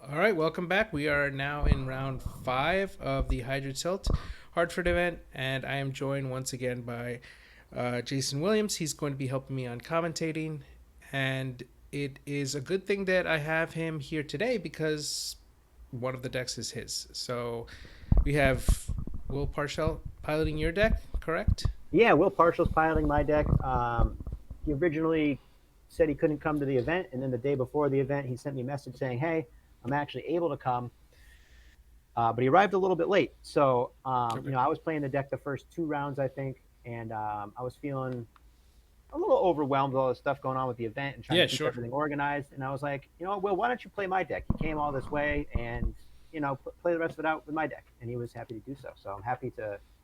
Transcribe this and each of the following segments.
All right, welcome back. We are now in round five of the Hydra Tilt Hartford event, and I am joined once again by Jason Williams. He's going to be helping me on commentating, and it is a good thing that I have him here today because one of the decks is his. So we have Will Parshall piloting your deck, correct? Yeah, Will Parshall's piloting my deck. He originally said he couldn't come to the event, and then the day before the event, he sent me a message saying, "Hey, I'm actually able to come," but he arrived a little bit late. So, Okay. I was playing the deck the first two rounds, I think, and I was feeling a little overwhelmed with all the stuff going on with the event and trying to Yeah, keep sure. everything organized. And I was like, Will, why don't you play my deck? You came all this way, and play the rest of it out with my deck. And he was happy to do so. So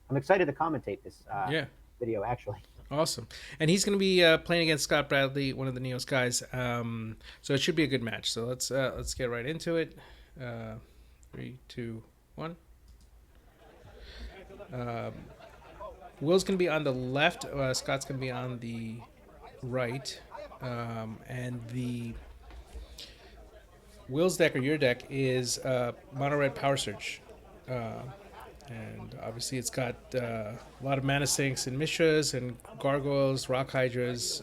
I'm excited to commentate this Yeah. video actually. Awesome, and he's going to be playing against Scott Bradley, one of the Neos guys. So it should be a good match. So let's get right into it. Uh, Three, two, one. Um, Will's going to be on the left. Scott's going to be on the right, and the Will's deck or your deck is Mono Red Power Surge. Uh, and obviously, it's got a lot of mana sinks and Mishras and Gargoyles, Rock Hydras,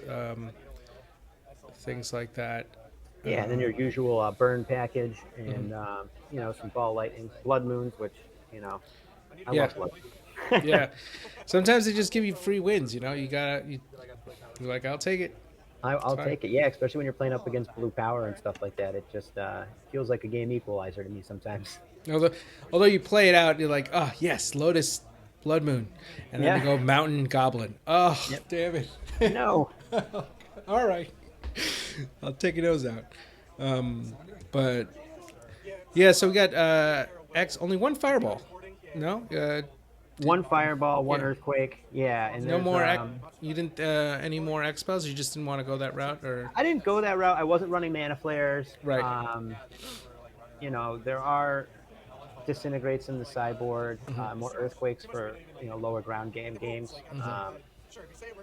things like that. Yeah, and then your usual burn package and Mhm. some ball lightnings, blood moons, which you know I Yeah, love blood. yeah. Sometimes they just give you free wins. You're like, I'll take it. It's I'll fine. take it. Yeah, especially when you're playing up against blue power and stuff like that. It just feels like a game equalizer to me sometimes. Although, although you play it out, you're like, oh yes, Lotus, Blood Moon, and then they Yeah. go Mountain Goblin. Oh Yep. damn it! No. All right, I'll take those out. But yeah, so we got X only one Fireball. No, did One fireball, one yeah. earthquake. Yeah, and No there's more X. You didn't any more X spells. You just didn't want to go that route, or I didn't go that route. I wasn't running mana flares. right? There are disintegrates in the sideboard, Mm-hmm. more earthquakes for lower ground games. Mm-hmm.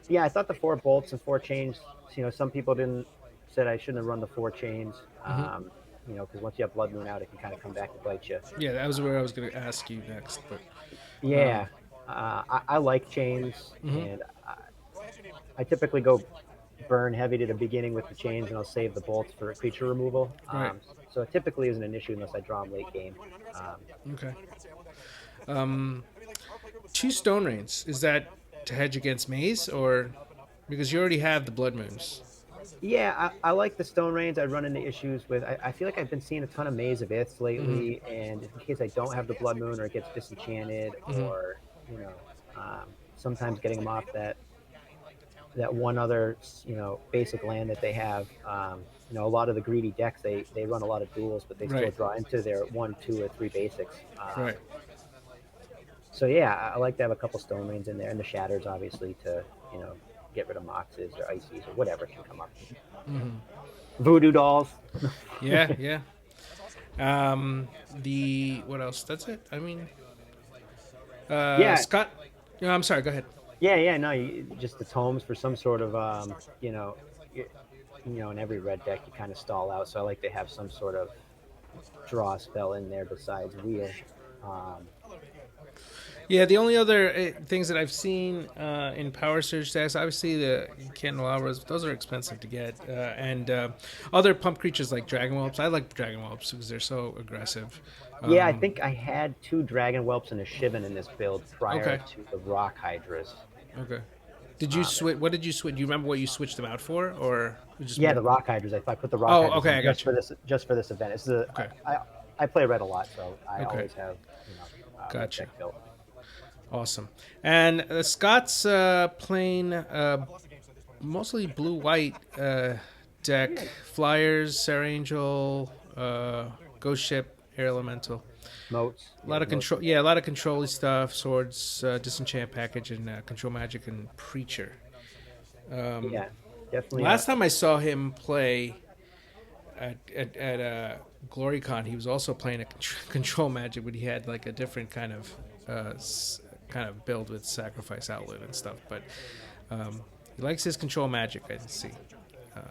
Yeah, I thought the four bolts and four chains. Some people didn't said I shouldn't have run the four chains. Mm-hmm. Because once you have blood moon out, it can kind of come back to bite you. Yeah, that was where I was going to ask you next, but Yeah, I like chains, mm-hmm. and I typically go burn heavy to the beginning with the chains, and I'll save the bolts for creature removal. Right. So it typically isn't an issue unless I draw them late game. Um, Okay. Um, Two Stone Rains. Is that to hedge against Maze, or because you already have the Blood Moons? Yeah, I like the Stone Rains. I run into issues with. I feel like I've been seeing a ton of Maze of Iths Mm-hmm. lately, and in case I don't have the Blood Moon or it gets disenchanted, Mm-hmm. or sometimes getting them off that one other basic land that they have. A lot of the greedy decks they run a lot of duels, but they still Right. draw into their one, two, or three basics. Right. So yeah, I like to have a couple Stone Rains in there, and the Shatters obviously to get rid of Moxes or Ices or whatever can come up. Mm-hmm. Voodoo dolls. Yeah. Yeah. The what else? That's it. I mean, Yeah, Scott. No, I'm sorry. Go ahead. yeah. No, just the tomes for some sort of in every red deck you kind of stall out. So I like to have some sort of draw spell in there besides wheel. Um, Yeah, the only other things that I've seen in Power Surge decks, obviously the Candelabras, those are expensive to get, and other pump creatures like Dragon Whelps. I like Dragon Whelps because they're so aggressive. yeah, I Um, think I had two Dragon Whelps and a Shivan in this build prior okay, to the Rock Hydras. okay. Did you Um, switch? What did you switch? Do you remember what you switched them out for, or just yeah, what? the Rock Hydras. I put the Rock Oh, Hydras okay, in I got you. just for this event. Okay, I play red a lot, so I okay, always have red gotcha. deck built. Awesome. And Scott's playing mostly blue white deck flyers, Sarah Angel, Ghost Ship, Air Elemental. Moats. A He lot has of moats control. in Yeah, there. a lot of control stuff. Swords, disenchant package, and control magic and preacher. Yeah, definitely. Last time I saw him play at GloryCon, he was also playing a control magic, but he had like a different kind of build with sacrifice outlet and stuff. But he likes his control magic. I see. Uh,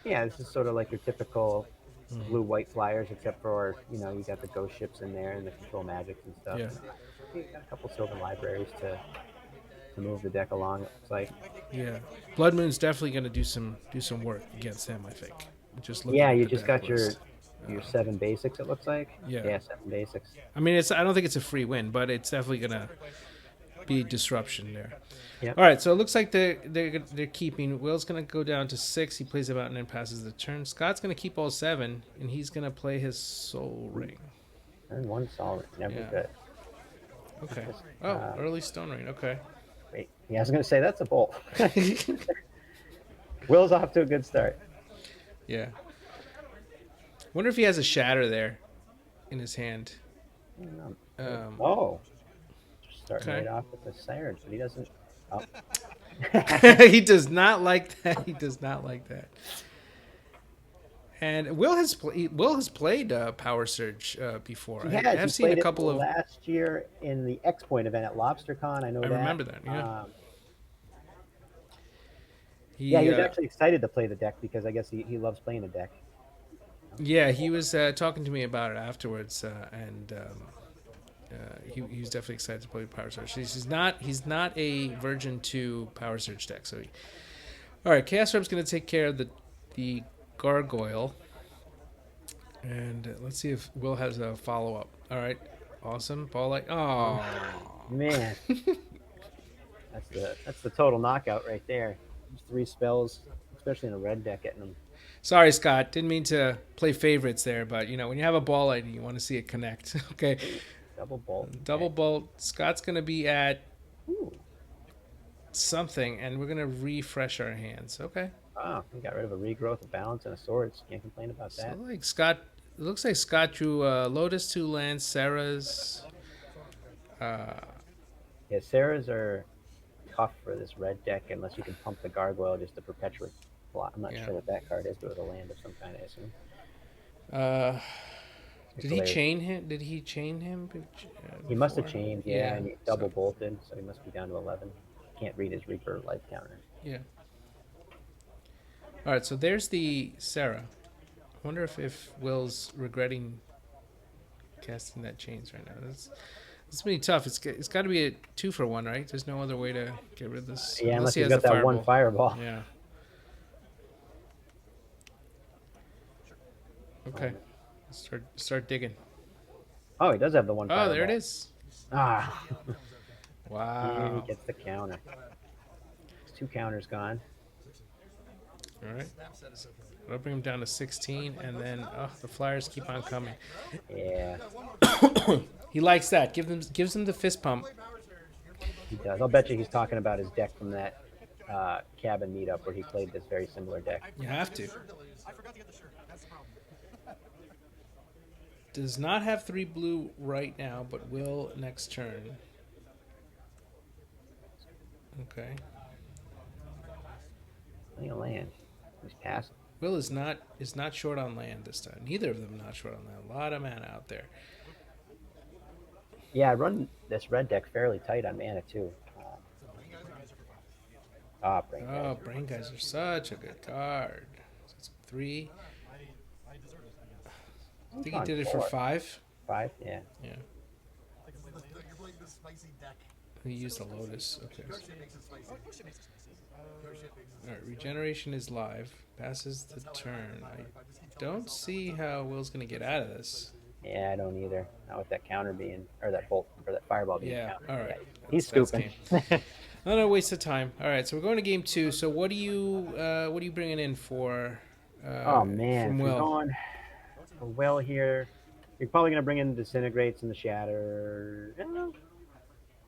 Yeah, this is sort of like your typical blue-white flyers, except for you got the ghost ships in there and the control magics and stuff. Yeah. And you got a couple Sylvan libraries to move the deck along. It looks like. Yeah. Blood Moon's definitely going to do some work against him, I think. Just looking Yeah, at you the just deck got your list. your 7 basics. It looks like. Yeah. Yeah, 7 basics. I mean, I don't think it's a free win, but it's definitely going to be disruption there. Yep. All right, so it looks like they're keeping. Will's going to go down to 6. He plays about and then passes the turn. Scott's going to keep all 7, and he's going to play his Soul Ring. And one solid. Never Yeah. good. Okay. Oh, early Stone Rain. Okay. Wait. Yeah, I was going to say that's a bolt. Will's off to a good start. Yeah. Wonder if he has a Shatter there in his hand. Oh. Starting Okay. right off with the Sirens, but he doesn't. Oh. He does not like that. He does not like that. And Will has played Power Surge before. He has. I've He seen played a it couple of. last year in the X Point event at LobsterCon. I know that. Remember that. Yeah. Yeah, he was actually excited to play the deck because I guess he loves playing the deck. Yeah, he was talking to me about it afterwards, and he was definitely excited to play Power Surge. He's not a Virgin 2 Power Surge deck. So, all right, Chaos Orb's going to take care of the Gargoyle, and let's see if Will has a follow up. All right, awesome ball light. Oh man, that's the total knockout right there. Just 3 spells, especially in a red deck, getting them. Sorry, Scott. Didn't mean to play favorites there, but when you have a ball light, you want to see it connect. Okay. Double bolt. Double bolt. Scott's gonna be at Ooh. something, and we're gonna refresh our hands. Okay. Oh, we got rid of a regrowth, a balance, and a swords. Can't complain about that. So like Scott, it looks like Scott drew Lotus, 2 lands, Sarah's. Yeah, Sarah's are tough for this red deck unless you can pump the Gargoyle just to perpetuate block. I'm not sure what that card is, but it's a land of some kind, I assume. Did he chain him? He must have chained, yeah, and he double bolted, so he must be down to 11. Can't read his Reaper life counter. Yeah. All right, so there's the Sarah. I wonder if Will's regretting casting that chains right now. It's pretty tough. It's got to be a 2-for-1, right? There's no other way to get rid of this. Yeah, unless he's got that one fireball. Yeah. Okay. Start digging. Oh, he does have the one fireball. Oh, there it is. Ah. Wow. And he gets the counter. His 2 counters gone. All right. I'll bring him down to 16, and then the Flyers keep on coming. Yeah. He likes that. Gives him the fist pump. He does. I'll bet you he's talking about his deck from that cabin meetup where he played this very similar deck. You have to. Does not have 3 blue right now, but will next turn. Okay. Playing a land. He's passing. Will is not short on land this time. Neither of them not short on land. A lot of mana out there. Yeah, I run this red deck fairly tight on mana too. Brain Guys are such a good card. So it's 3. I think he did it for 5. 5, yeah. Yeah. He used the Lotus. Okay. Alright, regeneration is live. Passes the turn. I don't see how Will's gonna get out of this. Yeah, I don't either. Not with that counter being, or that bolt, or that fireball being countered. Alright. Yeah, he's scooping. Not a waste of time. Alright, so we're going to game 2. So what are you bringing in for oh man, from we're Will? going for Will here. You're probably gonna bring in the Disintegrates and the Shatter. Definitely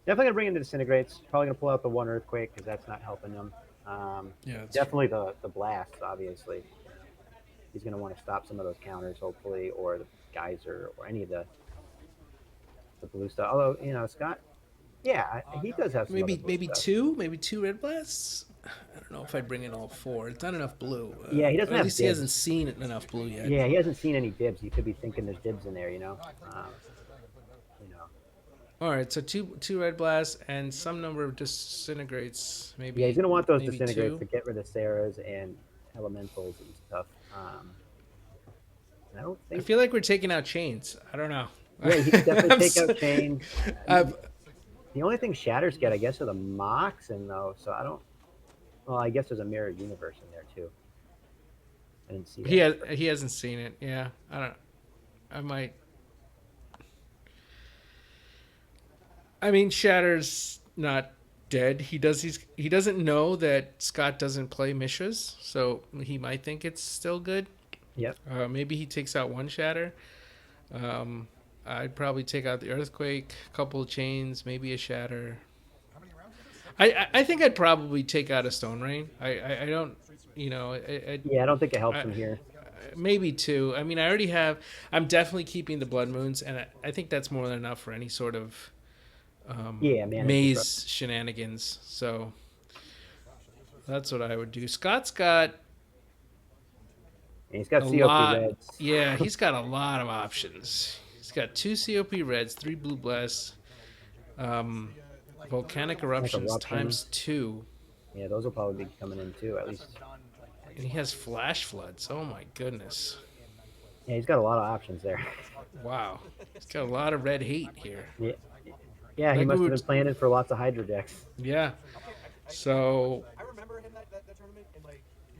gonna bring in the Disintegrates. Probably gonna pull out the 1 Earthquake because that's not helping them. Definitely the Blasts, obviously. He's going to want to stop some of those counters, hopefully, or the Geyser, or any of the blue stuff. Although, Scott, yeah, he does have some maybe stuff. 2 Red Blasts. I don't know if I'd bring in all 4. It's not enough blue. Yeah, he doesn't have at least dibs. He hasn't seen enough blue yet. Yeah, he hasn't seen any dibs. You could be thinking there's dibs in there, All right, so two Red Blasts and some number of Disintegrates. Maybe. Yeah, he's going to want those maybe Disintegrates 2. to get rid of Sarahs and Elementals and stuff. don't I think. feel like we're taking out chains. I don't know. Yeah, he could definitely I'm take so- out chains. I've- The only thing Shatters get, I guess, are the Moxen though. So I don't. Well, I guess there's a mirror universe in there too. I didn't see that. he hasn't seen it. Yeah, I don't. I might. I mean, Shatter's not dead. He doesn't know that Scott doesn't play Mishras, so he might think it's still good. Yep. Maybe he takes out one Shatter. Um, I'd probably take out the Earthquake, a couple of chains, maybe a Shatter. I think I'd probably take out a Stone Rain. I don't, you know, Yeah, I don't think it helps I, him here. maybe two. I mean, I already have. I'm definitely keeping the Blood Moons, and I think that's more than enough for any sort of Yeah, man. maze shenanigans. So that's what I would do. Scott's got And he's got a COP lot. Reds. Yeah, he's got a lot of options. He's got 2 COP Reds, 3 Blue Blasts, Volcanic Eruptions times 2, Yeah, those will probably be coming in too, at least. and he has Flash Floods. Oh my goodness! Yeah, he's got a lot of options there. Wow, he's got a lot of red hate here. Yeah, yeah, he Like must we have were- been planning for lots of Hydra decks. Yeah. So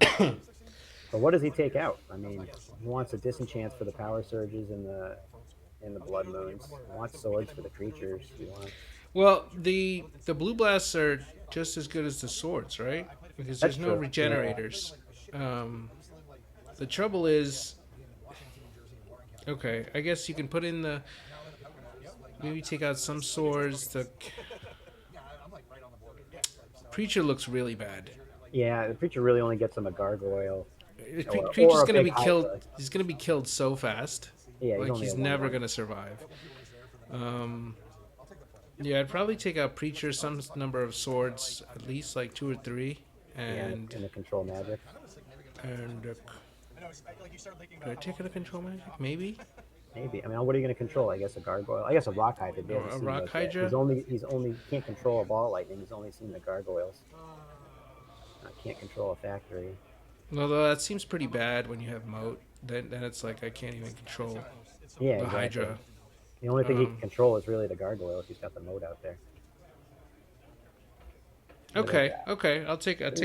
But what does he take out? I mean, he wants a disenchant for the power surges and the blood moons. He wants swords for the creatures. He wants. well, the Blue Blasts are just as good as the swords, right? Because there's That's no true. regenerators. The trouble is, okay, I guess you can put in the maybe take out some swords. The Preacher looks really bad. Yeah, the preacher really only gets him a gargoyle. Preacher's a gonna big be killed. Hydra. He's gonna be killed so fast. Yeah, Like only he's a 1/1. never gonna survive. Yeah, I'd probably take out Preacher, some number of swords, at least like 2 or 3, And and the control magic. do I take out a control magic? Maybe. Maybe. I mean, what are you going to control? I guess a gargoyle. I guess a rock hydra. Oh, a rock hydra? He's only can't control a ball lightning. He's only seen the gargoyles. Can't control a factory. Although that seems pretty bad when you have moat. Then it's like I can't even control Yeah, the exactly. Hydra. The only thing he can control is really the gargoyle if he's got the moat out there. Okay, okay. I'll take out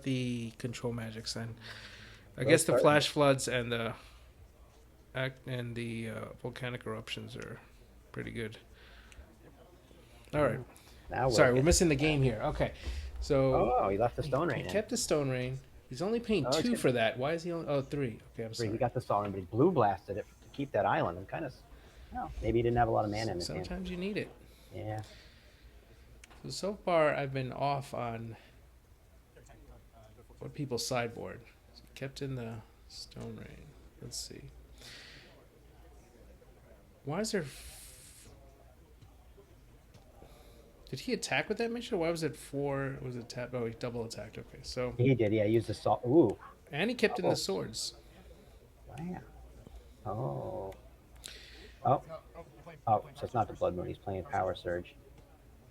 the control magics then. I guess the flash floods and the volcanic eruptions are pretty good. All right. Now Sorry, we're missing the game here. Okay, so Oh, he left the stone rain he in. kept the Stone Rain. He's only paying Oh, 2 it's for that. Why is he only? Oh, 3. Okay, I'm sorry. He got the stone rain, but he blue blasted it to keep that island. And kind of, maybe he didn't have a lot of mana in his hand. Sometimes you need it. Yeah. So far, I've been off on what people sideboard. So kept in the Stone Rain. Let's see. Why is there? Did he attack with that mission? Why was it 4? Was it tap? Oh, he double attacked. Okay, so He did. Yeah, he used the salt. Ooh. and he kept in the swords. Wow. Oh. Oh. Oh, so it's not the Blood Moon. He's playing Power Surge.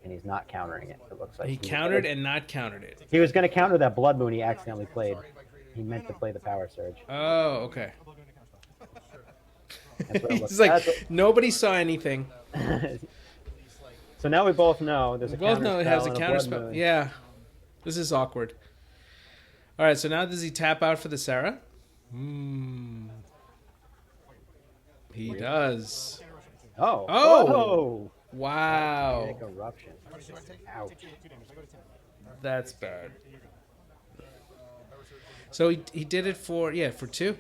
And he's not countering it, it looks like. He countered and not countered it. He was going to counter that Blood Moon he accidentally played. He meant to play the Power Surge. Oh, okay. That's what it looks He's like, that's what- nobody saw anything. So now we both know there's a We both counter know it spell has a and counter Blood spell. Moon. Yeah. This is awkward. All right, so now does he tap out for the Sarah? He does. Oh. Oh! Oh! Wow. Big eruption. Ouch. That's bad. So he did it for 2.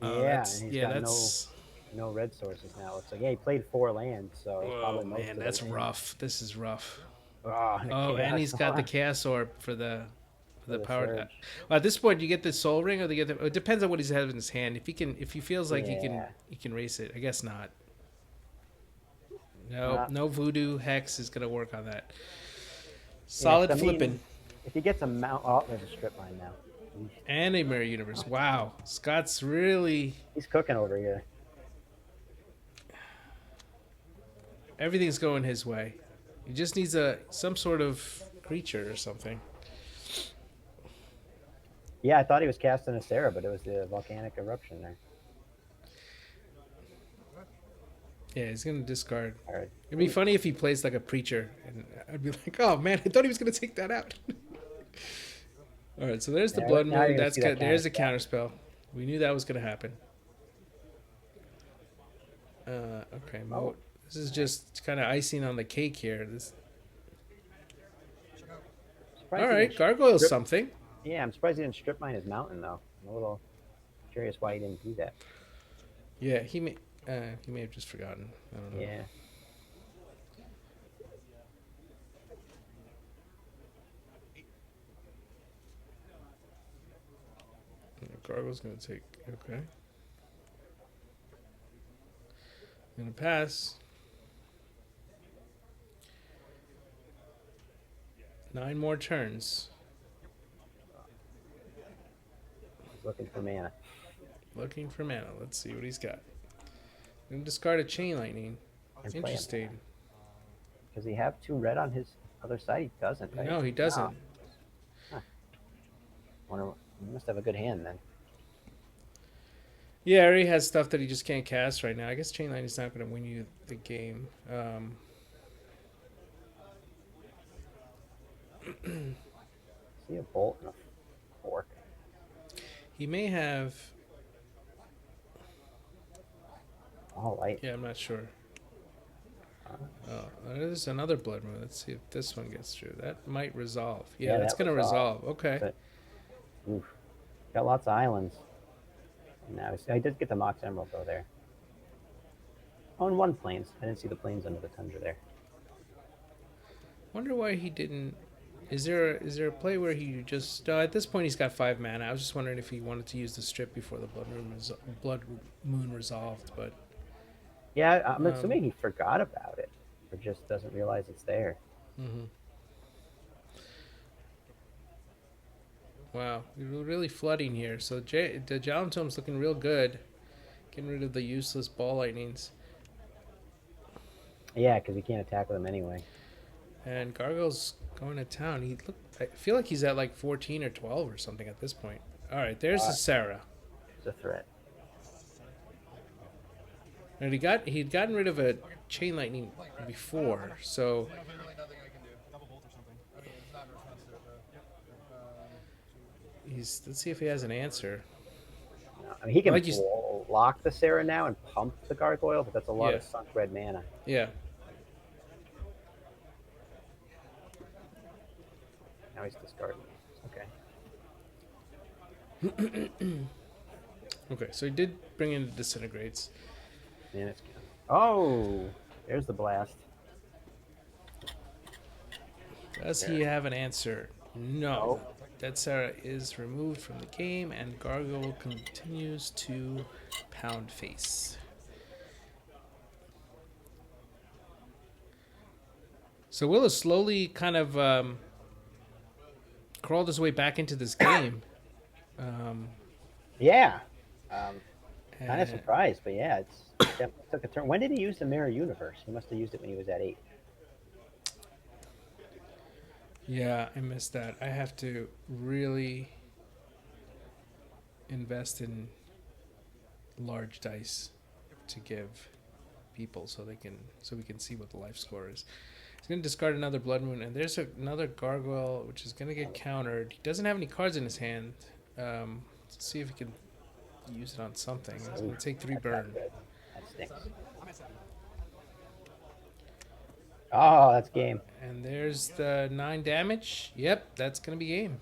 Oh, Yeah, that's, and he's yeah, got that's. no red sources now. Looks like, yeah, he played 4 lands, so Oh probably most man, of that's it. rough. This is rough. Oh, Oh, and he's got the Chaos Orb for the power. surge. Well, at this point, you get the Soul Ring, or they get the. It depends on what he's having in his hand. If he feels like Yeah. he can race it. I guess not. No, no voodoo hex is gonna work on that. Solid I mean, flipping If he gets a mount, oh, there's a strip line now. and a mirror universe. Wow, Scott's really He's cooking over here. everything's going his way. He just needs some sort of creature or something. Yeah, I thought he was casting a Sarah, but it was the volcanic eruption there. Yeah, he's gonna discard. All right. It'd be Ooh, funny if he plays like a preacher, and I'd be like, "Oh man, I thought he was gonna take that out." All right, so there's the blood now moon. you're gonna see that counter There's a spell. counter spell. We knew that was gonna happen. Okay, Oh, this is just kind of icing on the cake here. All surprised he right, didn't gargoyle's strip. something. Yeah, I'm surprised he didn't strip mine his mountain though. I'm a little curious why he didn't do that. Yeah, he may have just forgotten. I don't know. Yeah. Gargoyle's gonna take. Okay, gonna pass. 9 more turns. He's looking for mana. Looking for mana. Let's see what he's got. Gonna discard a chain lightning. And play him. Interesting. Does he have 2 red on his other side? He doesn't, right? No, he doesn't. Huh. Wonder, he must have a good hand then. Yeah, he already has stuff that he just can't cast right now. I guess chain lightning's not gonna win you the game. See a bolt and a fork. He may have. All light. Yeah, I'm not sure. Oh, there's another blood moon. Let's see if this one gets through. That might resolve. Yeah, that's that gonna was resolve. Okay. But, oof. Got lots of islands. Now I did get the Mox Emerald though there. Oh, and 1 plains. I didn't see the plains under the tundra there. Wonder why he didn't. Is there a play where he just? At this point, he's got 5 mana. I was just wondering if he wanted to use the strip before the blood moon resolved. But Yeah, I'm assuming he forgot about it, or just doesn't realize it's there. mm-hmm. Wow, we're really flooding here. So the Jalantome's looking real good. Getting rid of the useless ball lightnings. Yeah, because he can't attack with them anyway. And Gargoyle's going to town. I feel like he's at like 14 or 12 or something at this point. All right, there's the Sarah. It's a threat. And he'd gotten rid of a chain lightning before, so let's see if he has an answer. No, I mean, he can Like block the Sarah now and pump the gargoyle, but that's a lot Yeah. of sunk red mana. Yeah. Now he's discarding. Okay. Okay, so he did bring in the disintegrates. And it's there's the blast. Does he have an answer? No. Oh. Dead Sarah is removed from the game, and Gargoyle continues to pound face. So Will has slowly kind of crawled his way back into this game. Yeah. Kind of and- surprised, but yeah, it definitely took a turn. When did he use the Mirror Universe? He must have used it when he was at 8. Yeah, I missed that. I have to really invest in large dice to give people so we can see what the life score is. He's gonna discard another blood moon, and there's another gargoyle which is gonna get countered. He doesn't have any cards in his hand. Let's see if he can use it on something. It's gonna take 3 burn. That stinks. Oh, that's game. And there's the 9 damage. Yep, that's gonna be game.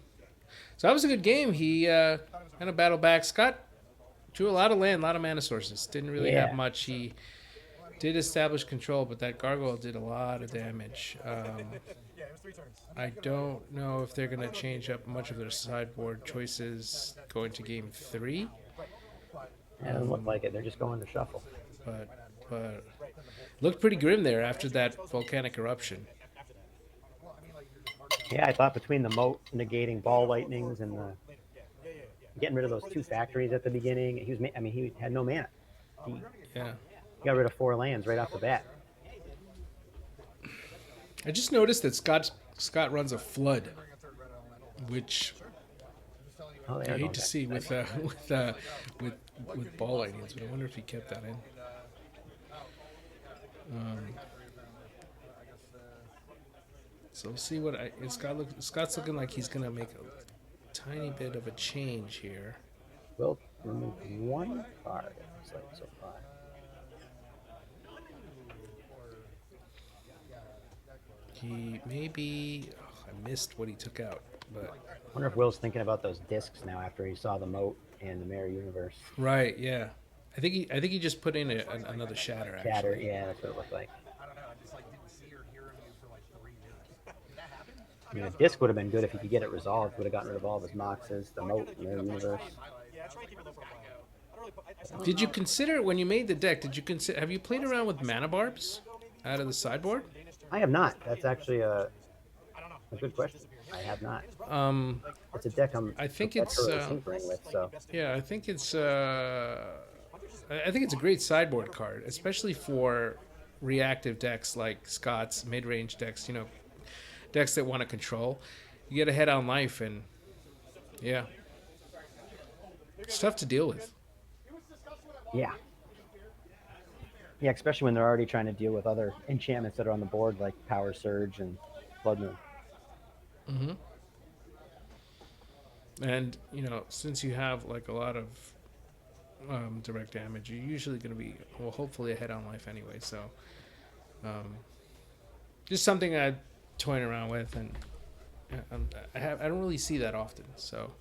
So that was a good game. He kind of battled back. Scott drew a lot of land, a lot of mana sources. Didn't really have much. He did establish control, but that gargoyle did a lot of damage. I don't know if they're gonna change up much of their sideboard choices going to game 3. Yeah, it doesn't look like it. They're just going to shuffle. But looked pretty grim there after that volcanic eruption. Yeah, I thought between the moat negating ball lightnings and the getting rid of those 2 factories at the beginning, he had no mana. He got rid of 4 lands right off the bat. I just noticed that Scott runs a flood, which Oh, they I are hate going to back. see with with ball lightnings, but I wonder if he kept that in. So we'll see what Scott's looking like he's gonna make a tiny bit of a change here. Will remove one card. It looks like so far. He maybe I missed what he took out, but I wonder if Will's thinking about those discs now after he saw the moat in the Mirror Universe. right, yeah. I think he just put in another shatter Shatter, actually. yeah, that's what it looked like. I mean, a disc would have been good if he could get it resolved. Would have gotten rid of all of his Moxes, the moat, Mirror Universe. Did you consider when you made the deck? Did you consider? Have you played around with mana barbs out of the sideboard? I have not. That's actually a good question. I have not. It's a deck I'm I think it's perpetually tinkering with. So yeah, I think it's I think it's a great sideboard card, especially for reactive decks like Scott's mid-range decks. You know, decks that want to control. You get ahead on life, and yeah, it's tough to deal with. yeah, especially when they're already trying to deal with other enchantments that are on the board like Power Surge and Blood Moon. Mm-hmm. And you know, since you have like a lot of direct damage, you're usually going to be hopefully ahead on life anyway. So, just something I toying around with, and I don't really see that often. So,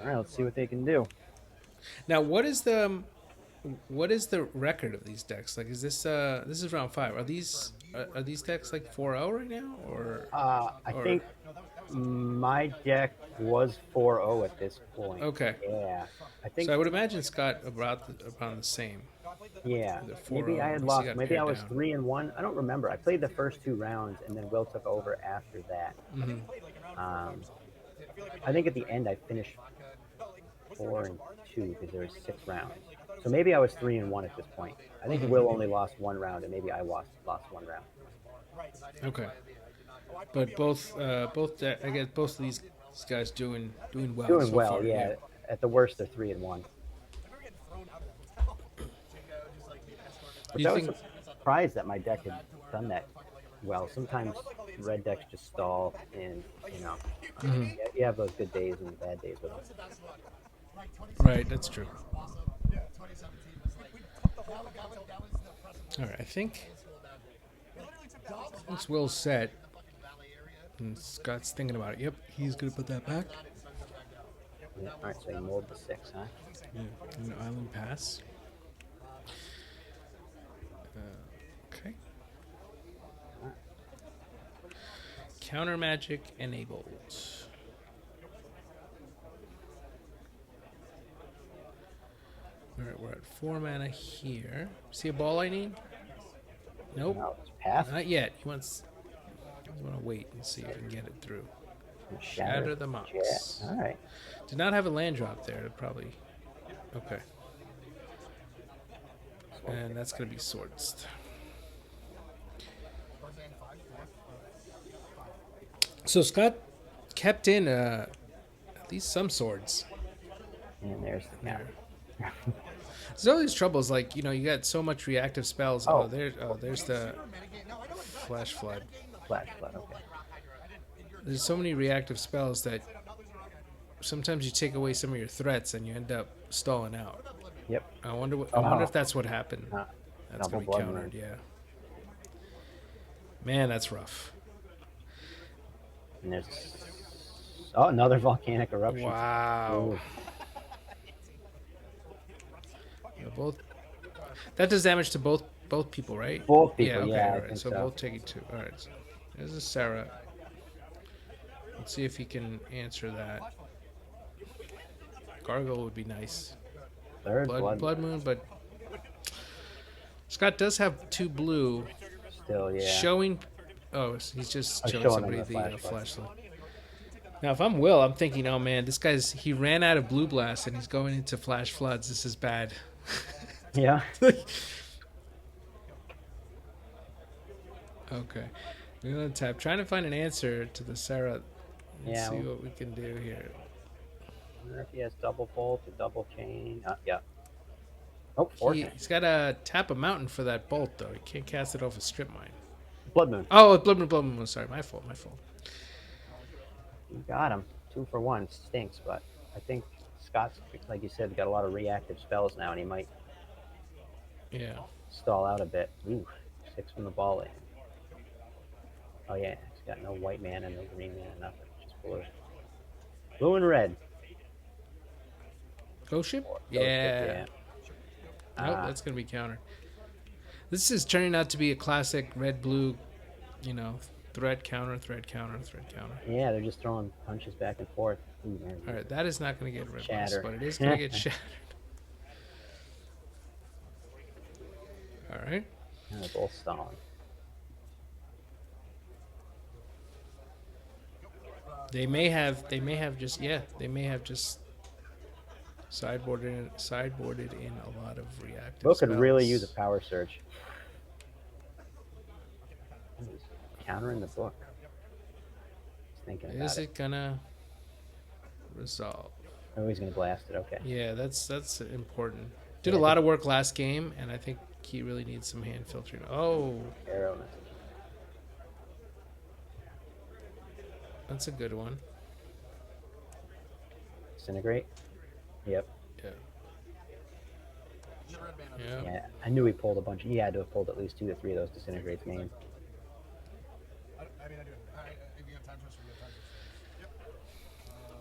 All right, let's see what they can do. now what is the record of these decks? Like, is this this is round 5? Are these decks like 4-0 right now, or I think my deck was 4-0 at this point. okay? Yeah, I think. So I would imagine Scott around the same. Yeah, The maybe 4-0, I had unless he lost. got Maybe I pared was down. 3-1. I don't remember. I played the first 2 rounds, and then Will took over after that. Mm-hmm. I think at the end I finished 4-2 because there was 6 rounds. So maybe I was 3-1 at this point. I think Will only lost 1 round, and maybe I lost 1 round. Okay, but I guess both of these guys doing well Doing so well, far. yeah. At the worst, they're 3-1. Which You I was think? surprised that my deck had done that well. Sometimes red decks just stall, and you have those good days and bad days with them. Right, that's true. All right, I think once Will's set and Scott's thinking about it. Yep, he's gonna put that back. Yeah, all right, so you mold the 6, huh? Yeah, an island pass. Okay. Counter magic enabled. All right, we're at 4 mana here. See a ball I need? Nope, No, it's pass. not yet. He wants to wait and see if he can get it through. Shatter the Mox. Yeah. All right. Did not have a land drop there. Probably. Okay. And that's going to be swords. So Scott kept in at least some swords. And there's the counter. There's all these troubles, like, you got so much reactive spells. Oh. There's the flash flood. Flash flood. Okay. There's so many reactive spells that sometimes you take away some of your threats and you end up stalling out. Yep. I wonder if that's what happened. That's Double gonna be blood countered, moon. yeah. Man, that's rough. And there's another volcanic eruption. Wow. Ooh. Both. That does damage to both people, right? Both people, Okay, yeah, I all right. think So so. both taking 2. All right. So there's a Sarah. Let's see if he can answer that. Gargoyle would be nice. Third Blood Moon, but Scott does have 2 blue. Still, yeah. Showing. Oh, he's just showing showing somebody him the the flashlight. flashlight. Now, if I'm Will, I'm thinking, oh man, he ran out of blue blast and he's going into flash floods. This is bad. Yeah. Okay. We're gonna tap, trying to find an answer to the Sarah. Let's Yeah, see well, what we can do here. I wonder if he has double bolt or double chain. Yeah. Oh, fortune. He's got to tap a mountain for that bolt, though. He can't cast it off a strip mine. Blood Moon. Oh, Blood Moon, Blood Moon. Sorry, my fault, my fault. You got him. 2 for 1 stinks, but I think Scott's, like you said, got a lot of reactive spells now, and he might Yeah. stall out a bit. Ooh, 6 from the ball lane. Oh yeah, he's got no white mana, no green mana, nothing. Just blue. Blue and red. Ghost ship? Ghost Yeah. ship, Nope, that's going to be countered. This is turning out to be a classic red-blue, threat counter, threat counter, threat counter. Yeah, they're just throwing punches back and forth. Ooh, All right, that is not going to get red Shatter. but it is going to get shattered. All right. And they're both stalling. They may have just sideboarded in a lot of reactive Book could really spells. use a power surge. Countering the book. Just thinking about Is it gonna resolve? Oh, he's gonna blast it. Okay. Yeah, that's important. Did a lot of work last game, and I think he really needs some hand filtering. Oh, Arrow message. that's a good one. Disintegrate. Yep. Yeah. Yeah. I knew he pulled a bunch. He had to have pulled at least 2 to 3 of those disintegrates main.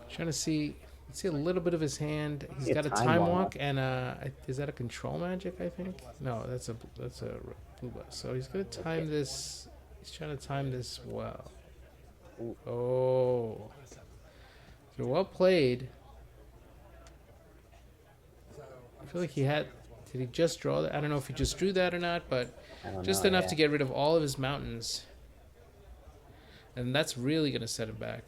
Trying to see a little bit of his hand. He's See a got a time time walk. walk, and is that a control magic? I think no, that's a blue bus. So he's gonna time this. He's trying to time this well. Ooh. Oh, so well played. I feel like he had. Did he just draw that? I don't know if he just drew that or not, but I don't just know, enough yeah. to get rid of all of his mountains, and that's really gonna set him back.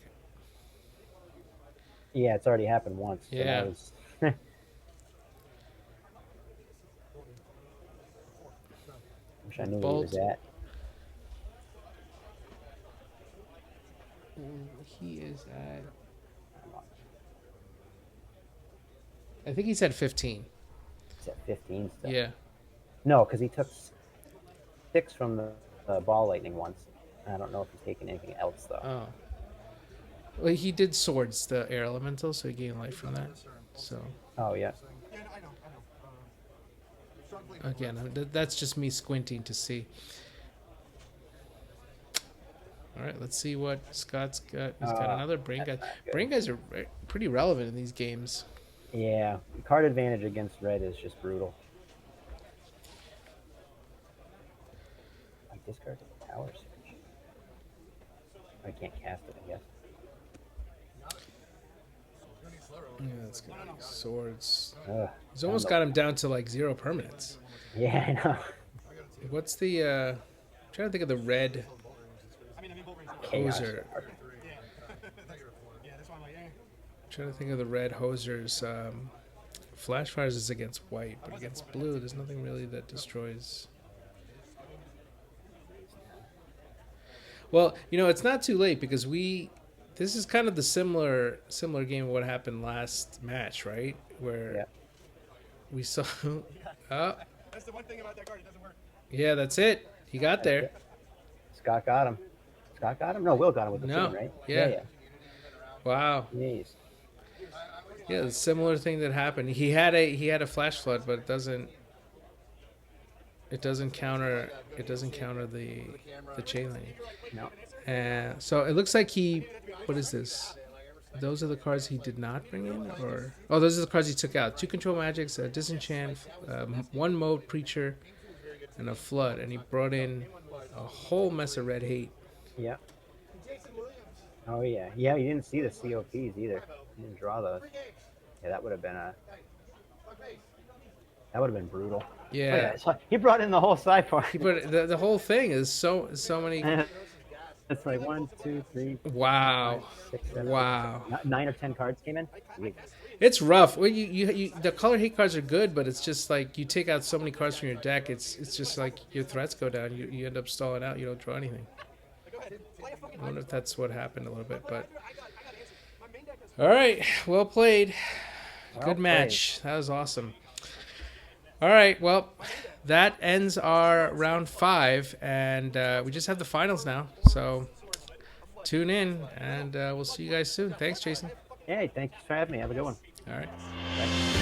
Yeah, it's already happened once. So Yeah. that was... Wish I knew where he was at. He is at. I think he's at 15. He's at 15 still. Yeah. No, because he took 6 from the ball lightning once. I don't know if he's taken anything else though. Oh. Well, he did swords, the air elemental, so he gained life from that. So Oh yeah. again, that's just me squinting to see. All right, let's see what Scott's got. He's got another brain guy. that's not good. Brain guys are pretty relevant in these games. Yeah. Card advantage against red is just brutal. I discard the power surge. I can't cast it, I guess. Yeah, that's good. Swords. Ugh. He's almost got him down to like 0 permanents. Yeah, I know. What's the? I'm trying to think of the red Chaos. hoser. Trying to think of the red hosers. Flash fires is against white, but against blue, there's nothing really that destroys. Well, it's not too late because this is kind of the similar game of what happened last match, right? Where Yeah. we saw. Oh, That's the one thing about that card. It doesn't work. yeah, that's it. He got there. Scott got him. Scott got him? No, Will got him with the No. team, right? Yeah. Wow. Jeez. Yeah, the similar thing that happened. He had a flash flood, but it doesn't counter the chain lane. No. So it looks like what is this? Those are the cards he did not bring in, or those are the cards he took out. 2 control magics, a disenchant, 1 mode preacher, and a flood, and he brought in a whole mess of red hate. Yeah. Oh yeah. Yeah, you didn't see the COPs either. You didn't draw those. Yeah, that would have been brutal. Yeah. Oh, yeah. So he brought in the whole sideboard. But the whole thing is so many. It's like 1, 2, 3. Wow. 5, 6, 7, Wow. 9 or 10 cards came in. Sweet. It's rough. Well, you the color hate cards are good, but it's just like you take out so many cards from your deck. It's just like your threats go down. You end up stalling out. You don't draw anything. I wonder if that's what happened a little bit, but all right, well played. Good match. That was awesome. All right, well, that ends our round 5, and we just have the finals now. So tune in, and we'll see you guys soon. Thanks, Jason. Hey, thanks for having me. Have a good one. All right. Thanks.